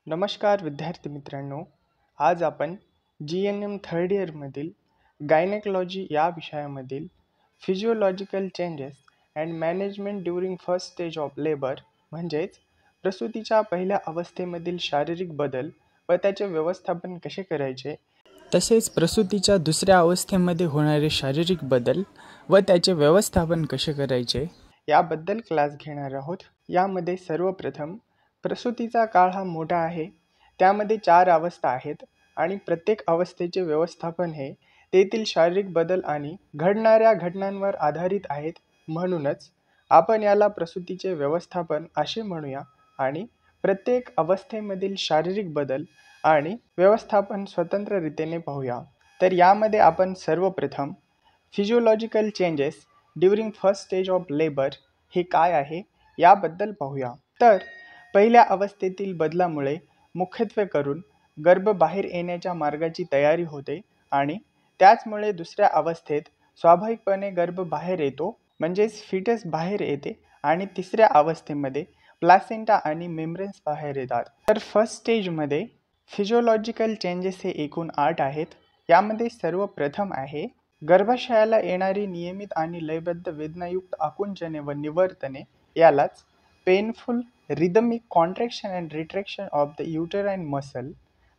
नमस्कार विद्यार्थी मित्रांनो. आज आपण GNM थर्ड इयरमधील गायनेकॉलॉजी या विषयामधील physiological changes and management during first stage of labour म्हणजेच प्रसूतीच्या पहिल्या अवस्थेमधील शारीरिक बदल व त्याचे व्यवस्थापन कसे करायचे, तसेच प्रसूतीच्या दुसऱ्या अवस्थेमध्ये होणारे शारीरिक बदल व त्याचे व्यवस्थापन कसे करायचे याबद्दल क्लास घेणार आहोत. यामध्ये सर्वप्रथम प्रसूतीचा काळ हा मोठा आहे. त्यामध्ये 4 अवस्था आहेत आणि प्रत्येक अवस्थेचे व्यवस्थापन हे तेथील शारीरिक बदल आणि घडणाऱ्या घटनांवर आधारित आहेत. म्हणूनच आपण याला प्रसूतीचे व्यवस्थापन असे म्हणूया आणि प्रत्येक अवस्थेमधील शारीरिक बदल आणि व्यवस्थापन स्वतंत्र रीतीने पाहूया. तर यामध्ये आपण सर्वप्रथम physiological changes during first stage of labour हे काय आहे याबद्दल पाहूया. तर पहिल्या अवस्थेतील बदलामुळे मुख्यत्वे करून गर्भ बाहेर येण्याच्या मार्गाची तयारी होते आणि त्याचमुळे दुसऱ्या अवस्थेत स्वाभाविकपणे गर्भ बाहेर येतो, म्हणजेच फिटस बाहेर येते आणि तिसऱ्या अवस्थेमध्ये प्लासेंटा आणि मेम्ब्रेन्स बाहेर येतात. तर फर्स्ट स्टेजमध्ये फिजिओलॉजिकल चेंजेस हे एकूण 8 आहेत. यामध्ये सर्वप्रथम आहे गर्भाशयाला येणारी नियमित आणि लयबद्ध वेदनायुक्त आकुंचने व निवर्तने, यालाच painful rhythmic contraction and retraction of the uterine muscle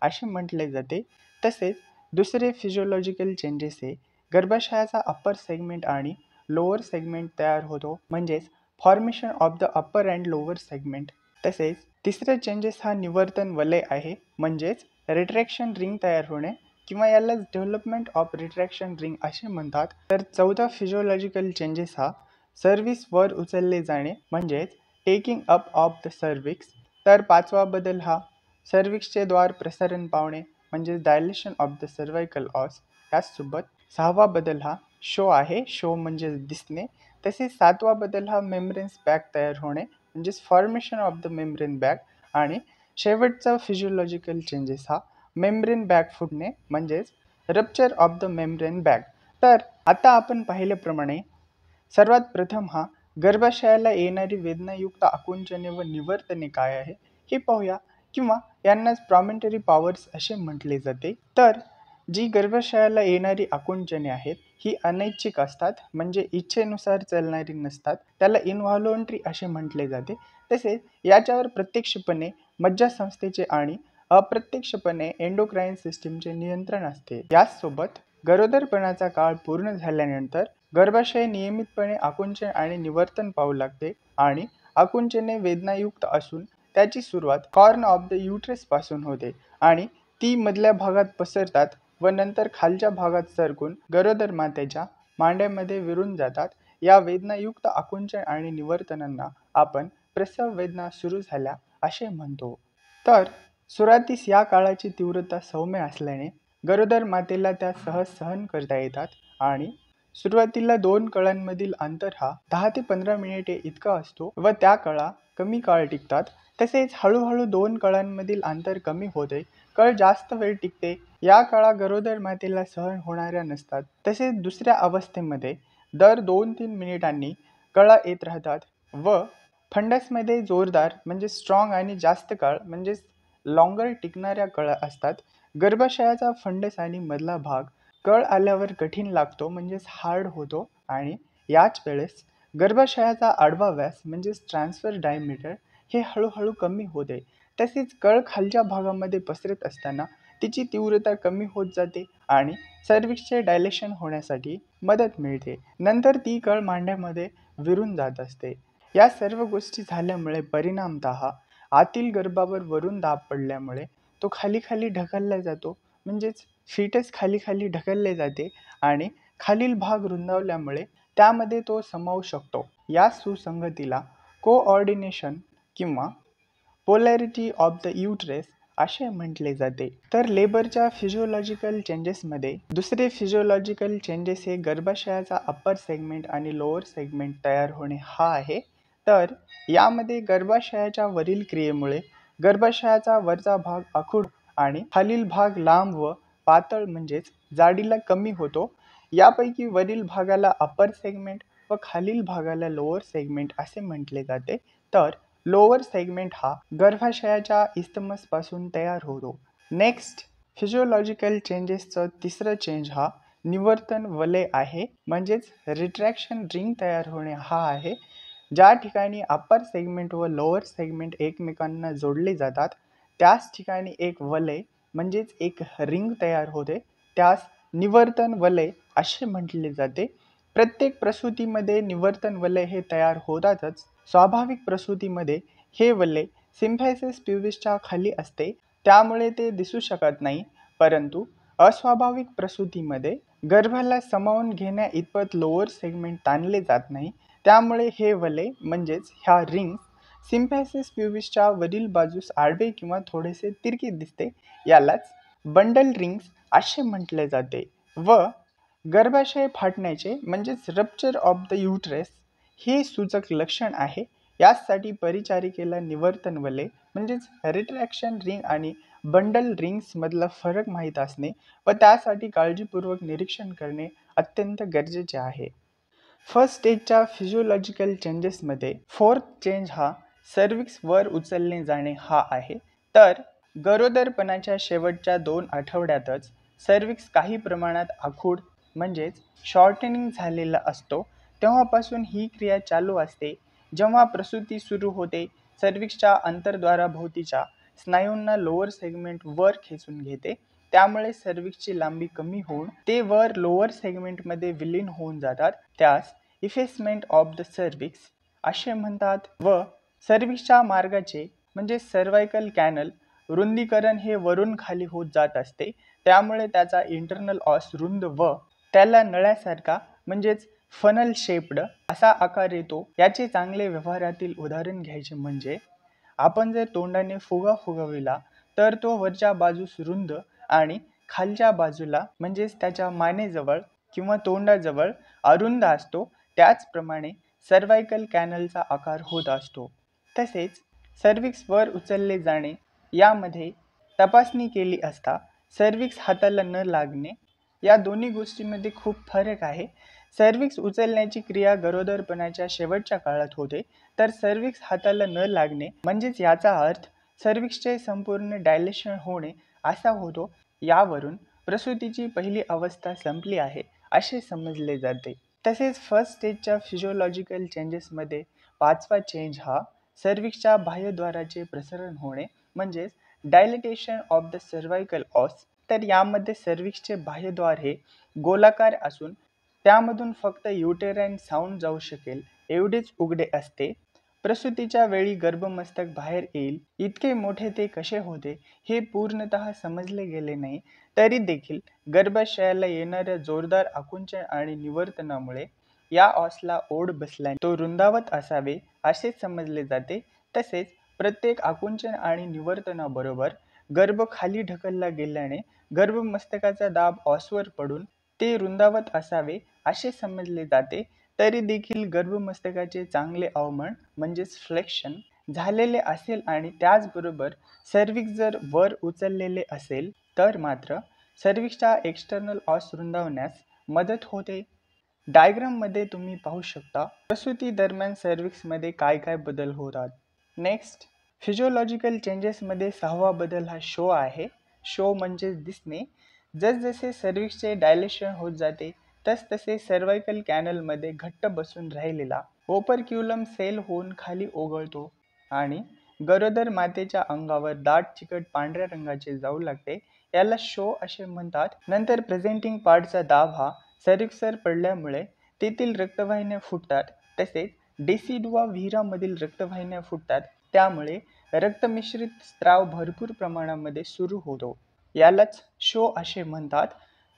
असे म्हटले जाते. तसेच दुसरे फिजिओलॉजिकल चेंजेस हे गर्भाशयाचा अप्पर सेगमेंट आणि लोअर सेगमेंट तयार होतो, म्हणजेच formation of the upper and lower segment. तसेच तिसरे चेंजेस हा निवर्तन वलय आहे, म्हणजेच रिट्रॅक्शन रिंग तयार होणे किंवा यालाच डेव्हलपमेंट ऑफ रिट्रॅक्शन रिंग असे म्हणतात. तर चौथा फिजिओलॉजिकल चेंजेस हा सर्व्हिस वर उचलले जाणे, म्हणजेच टेकिंग अप ऑफ द सर्व्हिक्स. तर पाचवा बदल हा सर्व्हिक्सचे द्वार प्रसारण पावणे, म्हणजेच डायलेशन ऑफ द सर्वायकल ऑस. याचसोबत सहावा बदल हा शो आहे, शो म्हणजे दिसणे. तसेच सातवा बदल हा मेम्ब्रेन्स बॅग तयार होणे, म्हणजेच formation of the membrane bag. आणि शेवटचा फिजिओलॉजिकल चेंजेस हा मेम्ब्रेन बॅग फुटणे, म्हणजेच rupture of the membrane bag. तर आता आपण पाहिल्याप्रमाणे सर्वात प्रथम हा गर्भाशयाला येणारी वेदनायुक्त आकुंचने व निवर्तने काय आहे हे पाहूया, किंवा यांनाच प्रॉमेंटरी पॉवर्स असे म्हटले जाते. तर जी गर्भाशयाला येणारी आकुंचने आहेत ही अनैच्छिक असतात, म्हणजे इच्छेनुसार चालणारी नसतात. त्याला इनव्हॉल्युंटरी असे म्हटले जाते. तसेच याच्यावर प्रत्यक्षपणे मज्जासंस्थेचे आणि अप्रत्यक्षपणे एंडोक्राइन सिस्टीमचे नियंत्रण असते. याचसोबत गरोदरपणाचा काळ पूर्ण झाल्यानंतर गर्भाशय नियमितपणे आकुंचन आणि निवर्तन पाहू लागते आणि आकुंचने वेदनायुक्त असून त्याची सुरुवात कॉर्न ऑफ द युट्रस पासून होते आणि ती मधल्या भागात पसरतात व नंतर खालच्या भागात सरकून गरोदर मातेच्या मांड्यामध्ये विरून जातात. या वेदनायुक्त आकुंचन आणि निवर्तनांना आपण प्रसव वेदना सुरू झाल्या असे म्हणतो. तर सुरुवातीस या काळाची तीव्रता सौम्य असल्याने गरोदर मातेला त्या सहज सहन करता येतात आणि सुरुवातीला 2 कळांमधील अंतर हा 10 ते 15 मिनिटे इतका असतो व त्या कळा कमी काळ टिकतात. तसेच हळूहळू 2 कळांमधील अंतर कमी होते, कळ जास्त वेळ टिकते. या काळा गरोदर मातेला सहन होणाऱ्या नसतात. तसेच दुसऱ्या अवस्थेमध्ये दर 2-3 मिनिटांनी कळा येत राहतात व फंडसमध्ये जोरदार म्हणजे स्ट्रॉंग आणि जास्त काळ म्हणजेच लॉंगर टिकणाऱ्या कळा असतात. गर्भाशयाचा फंडस आणि मधला भाग कळ आल्यावर कठीण लागतो, म्हणजेच हार्ड होतो आणि याच वेळेस गर्भाशयाचा आडवा व्यास म्हणजेच ट्रान्सफर डायमीटर हे हळूहळू कमी होते. तसेच कळ खालच्या भागामध्ये पसरत असताना तिची तीव्रता कमी होत जाते आणि सर्व्हिक्सचे डायलेशन होण्यासाठी मदत मिळते. नंतर ती कळ मांड्यामध्ये विरून जात असते. या सर्व गोष्टी झाल्यामुळे परिणामतः आतील गर्भावर वरून दाब पडल्यामुळे तो खाली खाली ढकलला जातो, म्हणजेच फिटस खाली खाली ढकलले जाते आणि खालील भाग रुंदावल्यामुळे त्यामध्ये तो समावू शकतो. या सुसंगतीला कोऑर्डिनेशन किंवा पोलॅरिटी ऑफ द युट्रेस असे म्हटले जाते. तर लेबरच्या फिजिओलॉजिकल चेंजेसमध्ये दुसरे फिजिओलॉजिकल चेंजेस हे गर्भाशयाचा अप्पर सेगमेंट आणि लोअर सेगमेंट तयार होणे हा आहे. तर यामध्ये गर्भाशयाच्या वरील क्रियेमुळे गर्भाशयाचा वरचा भाग आखूड आणि खालील भाग लांब व पातळ म्हणजेच जाडीला कमी होतो. यापैकी वरील भागाला अप्पर सेगमेंट व खालील भागाला लोअर सेगमेंट असे म्हटले जाते. तर लोअर सेगमेंट हा गर्भाशयाच्या इस्थमस पासून तयार होतो. नेक्स्ट फिजिओलॉजिकल चेंजेसचं तिसरं चेंज हा निवर्तन वलय आहे, म्हणजेच रिट्रॅक्शन रिंग तयार होणे हा आहे. ज्या ठिकाणी अप्पर सेगमेंट व लोअर सेगमेंट एकमेकांना जोडले जातात त्याच ठिकाणी एक वलय म्हणजेच एक रिंग तयार होते, त्यास निवर्तन वलय असे म्हटले जाते. प्रत्येक प्रसूतीमध्ये निवर्तन वलय हे तयार होतातच. स्वाभाविक प्रसूतीमध्ये हे वलय सिम्फॅसिस प्युबिसच्या खाली असते, त्यामुळे ते दिसू शकत नाही. परंतु अस्वाभाविक प्रसूतीमध्ये गर्भाला सामावून घेण्या इतपत लोअर सेगमेंट ताणले जात नाही, त्यामुळे हे वलय म्हणजेच ह्या रिंग सिम्फॅसिस प्युबिसच्या वरील बाजूस आडवे किंवा थोडेसे तिरके दिसते, यालाच बंडल रिंग्स असे म्हटले जाते. व गर्भाशय फाटण्याचे म्हणजेच रप्चर ऑफ द युटरस हे सूचक लक्षण आहे. यासाठी परिचारिकेला निवर्तन वलय म्हणजेच रिट्रॅक्शन रिंग आणि बंडल रिंग्स मधला फरक माहीत असणे व त्यासाठी काळजीपूर्वक निरीक्षण करणे अत्यंत गरजेचे आहे. फर्स्ट स्टेजच्या फिजिओलॉजिकल चेंजेसमध्ये फोर्थ चेंज हा सर्विक्स वर उचलणे जाणे हा आहे. तर गरोदरपणाच्या शेवटच्या 2 आठवड्यातच सर्विक्स काही प्रमाणात आखूड म्हणजेच शॉर्टनिंग झालेला असतो. तेव्हापासून ही क्रिया चालू असते. जेव्हा प्रसूती सुरू होते सर्विक्सच्या अंतर्द्वाराभोवतीच्या स्नायूंना लोअर सेगमेंट वर खेचून घेते, त्यामुळे सर्विक्सची लांबी कमी होऊन ते वर लोअर सेगमेंटमध्ये विलीन होऊन जातात. त्यास इफेसमेंट ऑफ द सर्विक्स असे म्हणतात. व सर्विक्सच्या मार्गाचे म्हणजे सर्वायकल कॅनल रुंदीकरण हे वरून खाली होत जात असते, त्यामुळे त्याचा इंटरनल ऑस रुंद व त्याला नळ्यासारखा म्हणजेच फनल शेप्ड असा आकार येतो. याचे चांगले व्यवहारातील उदाहरण घ्यायचे म्हणजे आपण जर तोंडाने फुगा फुगविला तर तो वरच्या बाजूस रुंद आणि खालच्या बाजूला म्हणजेच त्याच्या मानेजवळ किंवा तोंडाजवळ अरुंद असतो. त्याचप्रमाणे सर्वायकल कॅनलचा आकार होत असतो. तसेच सर्विक्स वर उचलले जाणे यामध्ये तपासणी केली असता सर्विक्स हाताला न लागणे या दोन्ही गोष्टींमध्ये खूप फरक आहे. सर्विक्स उचलण्याची क्रिया गरोदरपणाच्या शेवटच्या काळात होते, तर सर्विक्स हाताला न लागणे म्हणजेच याचा अर्थ सर्विक्सचे संपूर्ण डायलेशन होणे असा होतो. यावरून प्रसूतीची पहिली अवस्था संपली आहे असे समजले जाते. तसेच फर्स्ट स्टेजच्या फिजिओलॉजिकल चेंजेसमध्ये पाचवा चेंज हा सर्विक्सच्या बाह्यद्वाराचे प्रसरण होणे म्हणजेच डायलिटेशन ऑफ द सर्वायकल ऑस. तर यामध्ये सर्विक्सचे बाह्यद्वार हे गोलाकार असून त्यामधून फक्त युटेराइन साऊंड जाऊ शकेल एवढेच उघडे असते. प्रसूतीच्या वेळी गर्भमस्तक बाहेर येईल इतके मोठे ते कसे होते हे पूर्णतः समजले गेले नाही, तरी देखील गर्भाशयाला येणाऱ्या जोरदार आकुंचन आणि निवर्तनामुळे या ऑसला ओढ बसल्याने तो रुंदावत असावे असे समजले जाते. तसेच प्रत्येक आकुंचन आणि निवर्तनाबरोबर गर्भ खाली ढकलला गेल्याने गर्भमस्तकाचा दाब ऑसवर पडून ते रुंदावत असावे असे समजले जाते. तरी देखील गर्भमस्तकाचे चांगले अवमन म्हणजेच फ्लेक्शन झालेले असेल आणि त्याचबरोबर सर्विक्स जर वर उचललेले असेल तर मात्र सर्विक्सच्या एक्सटर्नल ऑस रुंदावण्यास मदत होते. डायग्राममध्ये तुम्ही पाहू शकता प्रसूती दरम्यान सर्विक्समध्ये काय काय बदल होतात. नेक्स्ट फिजिओलॉजिकल चेंजेसमध्ये 6वा बदल हा शो आहे. शो म्हणजे दिसणे. जसजसे सर्विक्सचे डायलेशन होत जाते तसतसे सर्वायकल कॅनलमध्ये घट्ट बसून राहिलेला ओपर्क्युलम सेल होऊन खाली ओघळतो आणि गरोदर मातेच्या अंगावर दाट चिकट पांढऱ्या रंगाचे जाऊ लागते, याला शो असे म्हणतात. नंतर प्रेझेंटिंग पार्टचा दाब हा सर्विक्सवर पडल्यामुळे तेथील रक्तवाहिन्या फुटतात. तसेच डेसिडुआ व्हिरामधील रक्तवाहिन्या फुटतात, त्यामुळे रक्तमिश्रित स्त्राव भरपूर प्रमाणामध्ये सुरू होतो, यालाच शो असे म्हणतात.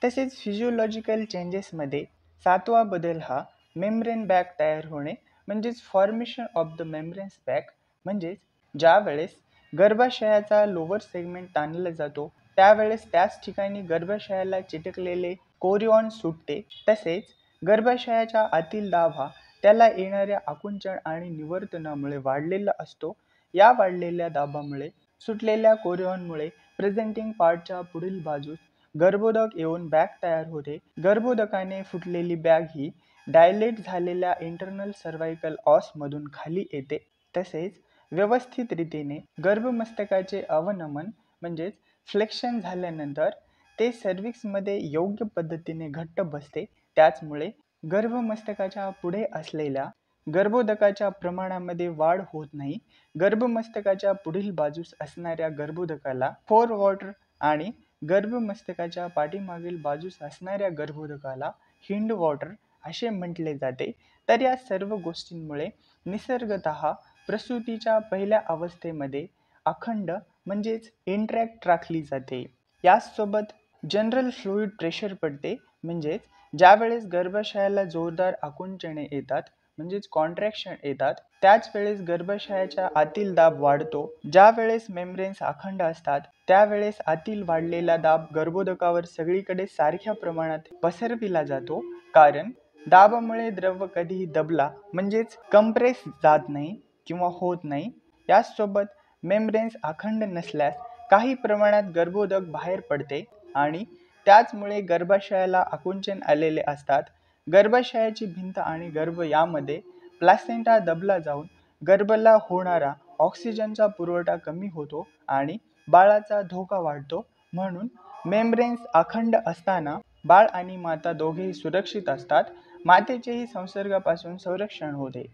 तसेच फिजिओलॉजिकल चेंजेसमध्ये 7वा बदल हा मेम्ब्रेन बॅग तयार होणे म्हणजेच formation of the membranes bag. म्हणजेच ज्या वेळेस गर्भाशयाचा लोअर सेगमेंट ताणला जातो त्यावेळेस त्याच ठिकाणी गर्भाशयाला चिटकलेले कोरिऑन सुटते. तसेच गर्भाशयाच्या आतील दाब हा त्याला येणाऱ्या आकुंचन आणि निवर्तनामुळे वाढलेला असतो. या वाढलेल्या दाबामुळे सुटलेल्या कोरिऑनमुळे प्रेझेंटिंग पार्टच्या पुढील बाजूस गर्भोदक येऊन बॅग तयार होते. गर्भोदकाने फुटलेली बॅग ही डायलेट झालेल्या इंटरनल सर्वायकल ऑस मधून खाली येते. तसेच व्यवस्थित रीतीने गर्भमस्तकाचे अवनमन म्हणजेच फ्लेक्शन झाल्यानंतर ते सर्व्हिक्समध्ये योग्य पद्धतीने घट्ट बसते. त्याचमुळे गर्भमस्तकाच्या पुढे असलेल्या गर्भोदकाच्या प्रमाणामध्ये वाढ होत नाही. गर्भमस्तकाच्या पुढील बाजूस असणाऱ्या गर्भोदकाला फोर वॉटर आणि गर्भमस्तकाच्या पाठीमागील बाजूस असणाऱ्या गर्भोदकाला हिंड वॉटर असे म्हटले जाते. तर या सर्व गोष्टींमुळे निसर्गतः प्रसूतीच्या पहिल्या अवस्थेमध्ये अखंड म्हणजेच इंट्रॅक्ट राखली जाते. याचसोबत जनरल फ्लुइड प्रेशर पडते, म्हणजेच ज्यावेळेस गर्भाशयाला जोरदार आकुंचने येतात म्हणजेच कॉन्ट्रॅक्शन येतात, त्याच वेळेस गर्भाशयाच्या आतील दाब वाढतो. ज्या वेळेस मेम्ब्रेन्स अखंड असतात त्यावेळेस आतील वाढलेला दाब गर्भोदकावर सगळीकडे सारख्या प्रमाणात पसरविला जातो, कारण दाबामुळे द्रव कधीही दबला म्हणजेच कंप्रेस जात नाही किंवा होत नाही. याचसोबत मेम्ब्रेन्स अखंड नसल्यास काही प्रमाणात गर्भोदक बाहेर पडते आणि त्याचमुळे गर्भाशयाला आकुंचन आलेले असतात. गर्भाशयाची भिंत आणि गर्भ यामध्ये प्लासेंटा दबला जाऊन गर्भाला होणारा ऑक्सिजनचा पुरवठा कमी होतो आणि बाळाचा धोका वाढतो. म्हणून मेम्ब्रेन्स अखंड असताना बाळ आणि माता दोघेही सुरक्षित असतात. मातेचेही संसर्गापासून संरक्षण होते.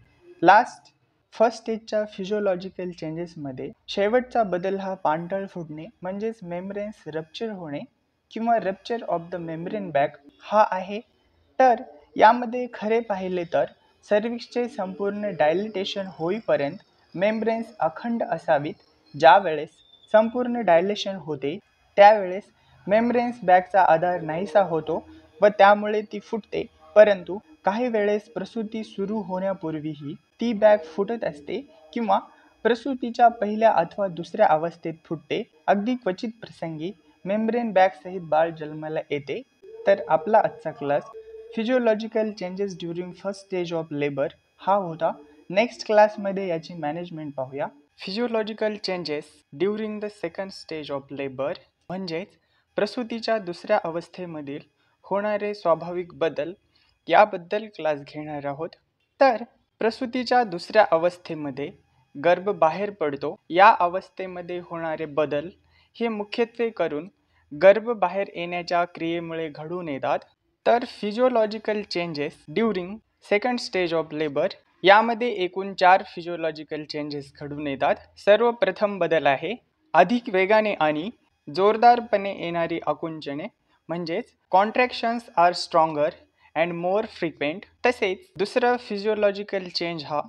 फर्स्ट स्टेजच्या फिजिओलॉजिकल चेंजेसमध्ये शेवटचा बदल हा पांढळ फुटणे म्हणजेच मेम्ब्रेन्स रप्चर होणे किंवा rupture of the membrane bag हा आहे. तर यामध्ये खरे पाहिले तर सर्व्हिक्सचे संपूर्ण डायलिटेशन होईपर्यंत मेम्ब्रेन्स अखंड असावीत. ज्या वेळेस संपूर्ण डायलेशन होते त्यावेळेस मेम्ब्रेन्स बॅगचा आधार नाहीसा होतो व त्यामुळे ती फुटते. परंतु काही वेळेस प्रसूती सुरू होण्यापूर्वीही ती बॅग फुटत असते किंवा प्रसूतीच्या पहिल्या अथवा दुसऱ्या अवस्थेत फुटते. अगदी क्वचित प्रसंगी मेम्ब्रेन बॅग सहित बाळ जन्माला येते. तर आपला आजचा class physiological changes during first stage of labour हा होता. नेक्स्ट क्लासमध्ये याची मॅनेजमेंट पाहूया. Physiological changes during the second stage of labour म्हणजेच प्रसूतीच्या दुसऱ्या अवस्थेमधील होणारे स्वाभाविक बदल याबद्दल क्लास घेणार आहोत. तर प्रसूतीच्या दुसऱ्या अवस्थेमध्ये गर्भ बाहेर पडतो. या अवस्थेमध्ये होणारे बदल हे मुख्यत्वे करून गर्भ बाहेर येण्याच्या क्रियेमुळे घडून येतात. तर physiological changes during second stage of labour यामध्ये एकूण 4 फिजिओलॉजिकल चेंजेस घडून येतात. सर्वप्रथम बदल आहे अधिक वेगाने आणि जोरदारपणे येणारी आकुंचने म्हणजेच contractions are stronger and more frequent. तसेच दुसरं फिजिओलॉजिकल चेंज हा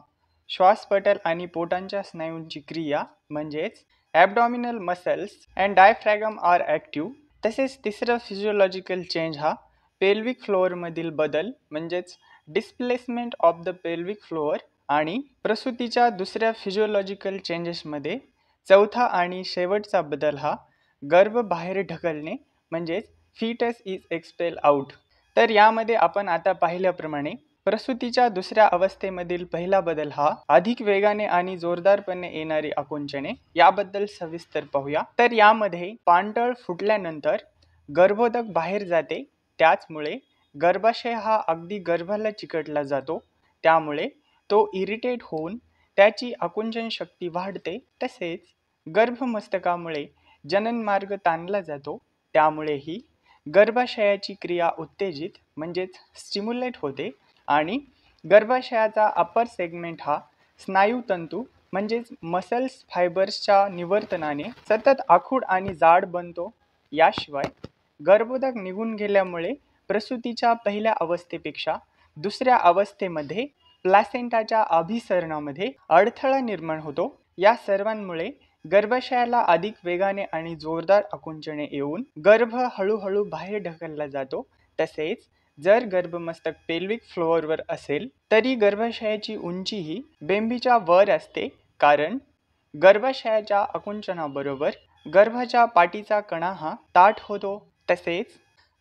श्वासपटल आणि पोटांच्या स्नायूंची क्रिया म्हणजेच abdominal muscles and diaphragm are active. तसेच तिसरं फिजिओलॉजिकल चेंज हा पेल्विक फ्लोअरमधील बदल म्हणजेच displacement of the pelvic floor. आणि प्रसूतीच्या दुसऱ्या फिजिओलॉजिकल चेंजेसमध्ये चौथा आणि शेवटचा बदल हा गर्भ बाहेर ढकलणे म्हणजेच फीटस इज एक्सपेल आउट. तर यामध्ये आपण आता पाहिल्याप्रमाणे प्रसूतीच्या दुसऱ्या अवस्थेमधील पहिला बदल हा अधिक वेगाने आणि जोरदारपणे येणारी आकुंचने याबद्दल सविस्तर पाहूया. तर यामध्ये पांढळ फुटल्यानंतर गर्भोदक बाहेर जाते, त्याचमुळे गर्भाशय हा अगदी गर्भाला चिकटला जातो, त्यामुळे तो इरिटेट होऊन त्याची आकुंचन शक्ती वाढते. तसेच गर्भमस्तकामुळे जननमार्ग ताणला जातो, त्यामुळेही गर्भाशयाची क्रिया उत्तेजित म्हणजेच स्टिम्युलेट होते आणि गर्भाशयाचा अपर सेगमेंट हा स्नायूतंतू म्हणजेच मसल्स फायबर्सच्या निवर्तनाने सतत आखूड आणि जाड बनतो. याशिवाय गर्भोदक निघून गेल्यामुळे प्रसूतीच्या पहिल्या अवस्थेपेक्षा दुसऱ्या अवस्थेमध्ये प्लासेंटाच्या अभिसरणामध्ये अडथळा निर्माण होतो. या सर्वांमुळे गर्भाशयाला अधिक वेगाने आणि जोरदार आकुंचने येऊन गर्भ हळूहळू बाहेर ढकलला जातो. तसेच जर गर्भमस्तक पेल्विक फ्लोअरवर असेल तरी गर्भाशयाची उंची ही बेंबीच्या वर असते, कारण गर्भाशयाच्या आकुंचनाबरोबर गर्भाच्या पाठीचा कणा हा ताठ होतो. तसेच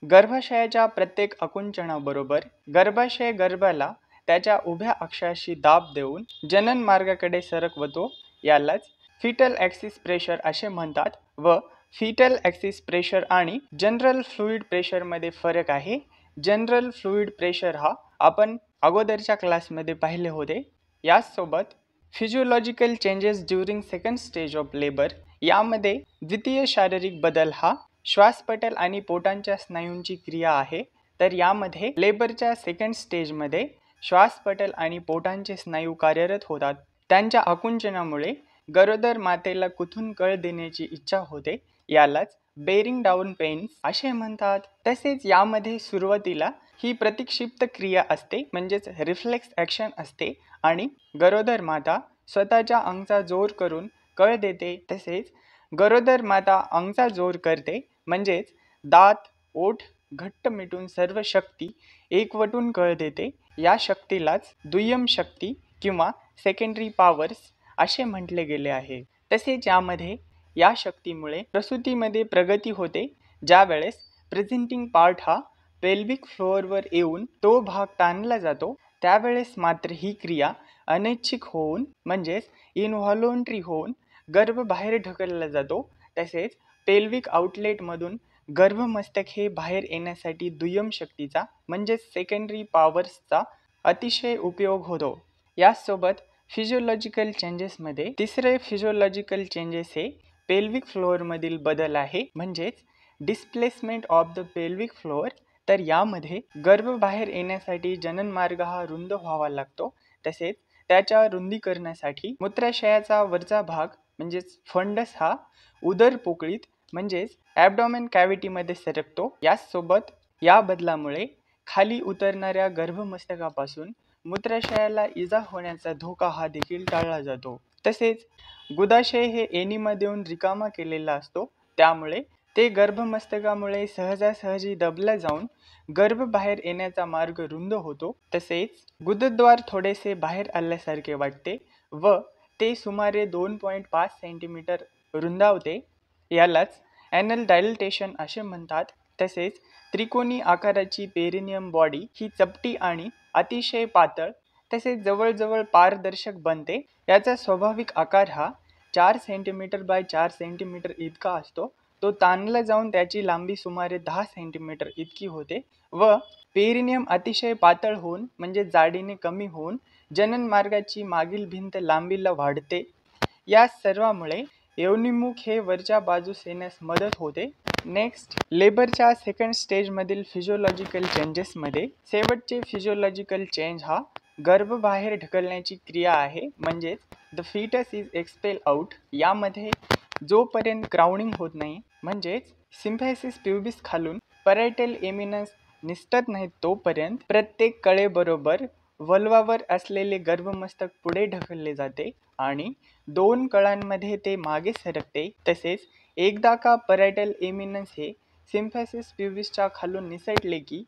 गर्भाशयाच्या प्रत्येक आकुंचनाबरोबर गर्भाशय गर्भाला त्याच्या उभ्या अक्षाशी दाब देऊन जनन मार्गाकडे सरकवतो. यालाच फिटल ॲक्सिस प्रेशर असे म्हणतात. व फिटल ॲक्सिस प्रेशर आणि जनरल फ्लुइड प्रेशरमध्ये फरक आहे. जनरल फ्लुइड प्रेशर हा आपण अगोदरच्या क्लासमध्ये पाहिले होते. याचसोबत physiological changes during second stage of labour यामध्ये द्वितीय शारीरिक बदल हा श्वासपटल आणि पोटांच्या स्नायूंची क्रिया आहे. तर यामध्ये लेबरच्या सेकंड स्टेजमध्ये श्वासपटल आणि पोटांचे स्नायू कार्यरत होतात. त्यांच्या आकुंचनामुळे गरोदर मातेला कुथून कळ देण्याची इच्छा होते. यालाच बेरिंग डाऊन पेन्स असे म्हणतात. तसेच यामध्ये सुरुवातीला ही प्रतिक्षिप्त क्रिया असते, म्हणजेच रिफ्लेक्स ॲक्शन असते आणि गरोदर माता स्वतःच्या अंगचा जोर करून कळ देते. तसेच गरोदर माता अंगचा जोर करते, म्हणजेच दात ओठ घट्ट मिटून सर्व शक्ती एकवटून कळ देते. या शक्तीलाच दुय्यम शक्ती किंवा सेकंडरी पॉवर्स असे म्हटले गेले आहे. तसेच यामध्ये या शक्तीमुळे प्रसूतीमध्ये प्रगती होते. ज्या वेळेस प्रेझेंटिंग पार्ट हा पेल्विक फ्लोअरवर येऊन तो भाग ताणला जातो, त्यावेळेस मात्र ही क्रिया अनैच्छिक होऊन म्हणजेच इनव्हॉलंटरी होऊन गर्भ बाहेर ढकलला जातो. तसेच पेल्विक आउटलेटमधून गर्भमस्तक हे बाहेर येण्यासाठी दुय्यम शक्तीचा म्हणजेच सेकंडरी पॉवर्सचा अतिशय उपयोग होतो. याचसोबत फिजिओलॉजिकल चेंजेसमध्ये तिसरे फिजिओलॉजिकल चेंजेस हे पेल्विक फ्लोअरमधील बदल आहे, म्हणजेच displacement of the pelvic floor. तर यामध्ये गर्भ बाहेर येण्यासाठी जननमार्ग हा रुंद व्हावा लागतो. तसेच त्याच्या रुंदीकरणासाठी मूत्राशयाचा वरचा भाग म्हणजेच फंडस हा उदर पोकळीत म्हणजेच ॲबडॉमेन कॅव्हिटीमध्ये सरकतो. याचसोबत या बदलामुळे खाली उतरणाऱ्या गर्भमस्तकापासून मूत्राशयाला इजा होण्याचा धोका हा देखील टाळला जातो. तसेच गुदाशय हे एनिमा देऊन रिकामा केलेला असतो, त्यामुळे ते गर्भमस्तकामुळे सहजासहजी दबला जाऊन गर्भ बाहेर येण्याचा मार्ग रुंद होतो. तसेच गुदद्वार थोडेसे बाहेर आल्यासारखे वाटते व ते सुमारे 2.5 सेंटीमीटर रुंदावते. यालाच ॲनल डायलटेशन असे म्हणतात. तसेच त्रिकोणी आकाराची पेरिनियम बॉडी ही चपटी आणि अतिशय पातळ तसेच जवळजवळ पारदर्शक बनते. याचा स्वाभाविक आकार हा 4 सेंटीमीटर बाय 4 सेंटीमीटर इतका असतो. तो ताणला जाऊन त्याची लांबी सुमारे 10 सेंटीमीटर इतकी होते व पेरिनियम अतिशय पातळ होऊन म्हणजे जाडीने कमी होऊन जनन मार्गाची मागील भिंत लांबीला वाढते. या सर्वामुळे योनिमुख हे वरच्या बाजूस येण्यास मदत होते. नेक्स्ट, लेबरच्या सेकंड स्टेजमधील फिजिओलॉजिकल चेंजेसमध्ये शेवटचे फिजिओलॉजिकल चेंज हा गर्भ बाहेर ढकलण्याची क्रिया आहे, म्हणजेच the foetus is expel out. यामध्ये जोपर्यंत क्राउनिंग होत नाही म्हणजेच सिम्फॅसिस प्युबिस खालून परायटल एमिनस निसटत नाही तोपर्यंत प्रत्येक कळेबरोबर वल्वावर असलेले गर्भमस्तक पुढे ढकलले जाते आणि 2 कळांमध्ये ते मागे सरकते. तसेच एकदा का परायटल एमिनस हे सिम्फॅसिस प्युबिसच्या खालून निसटले की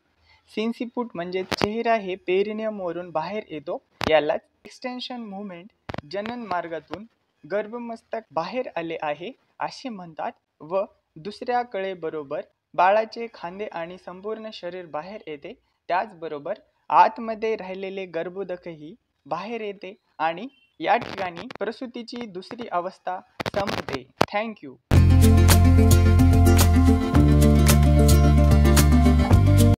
सिन्सिपूट म्हणजे चेहरा हे पेरिनियमवरून बाहेर येतो. यालाच एक्सटेन्शन मूव्हमेंट जनन मार्गातून गर्भमस्तक बाहेर आले आहे असे म्हणतात व दुसऱ्या कळेबरोबर बाळाचे खांदे आणि संपूर्ण शरीर बाहेर येते. त्याचबरोबर आतमध्ये राहिलेले गर्भोदकही बाहेर येते आणि या ठिकाणी प्रसूतीची दुसरी अवस्था संपते. थँक्यू.